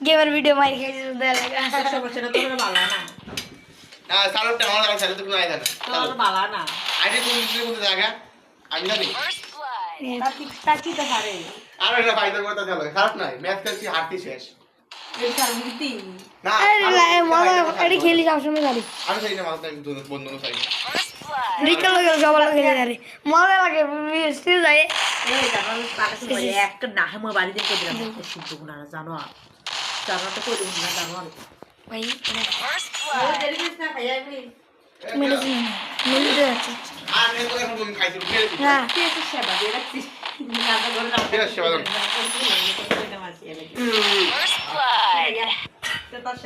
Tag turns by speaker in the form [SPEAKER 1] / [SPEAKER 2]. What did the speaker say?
[SPEAKER 1] Gamer video मार के सुधा लगा
[SPEAKER 2] सब बच्चे तो मेरा बाला ना
[SPEAKER 3] हां सालों टाइम वाला सालों तो कोई आया था
[SPEAKER 2] तो बाला ना
[SPEAKER 3] आईडी कौन जाएगा আমি জানি
[SPEAKER 2] তাকি তো হারে
[SPEAKER 3] আর এটা ফাইনাল করতে চলো খারাপ নাই ম্যাচ খেলছি হারতি শেষ
[SPEAKER 2] এই কার মুক্তি
[SPEAKER 3] না
[SPEAKER 1] আরে মজা এডি খেলি সব সময় জানি
[SPEAKER 3] আমি চাই না মাঝে দুটো বন্ধু চাই
[SPEAKER 1] রিকল লাগে সবাই খেলে জানি মজা লাগে স্টিল যায়
[SPEAKER 2] এই জানো পাকাছে বলে একটা না আমার বাড়িতে করে দিলাম শুদ্ধ গুণ না জানো জানো তো কই দিন না জানো
[SPEAKER 1] ভাই
[SPEAKER 2] ওই ডেলিভারি না খাই আমি
[SPEAKER 1] মেডিসিন মিলতে আছে
[SPEAKER 3] আর নেই তো এখন তুমি খাইছো খেলে দিই
[SPEAKER 1] হ্যাঁ
[SPEAKER 2] কি আছে সেবা দিয়ে রাখছি না তো করে না
[SPEAKER 3] ঠিক আছে সেবা দাও
[SPEAKER 2] First blood.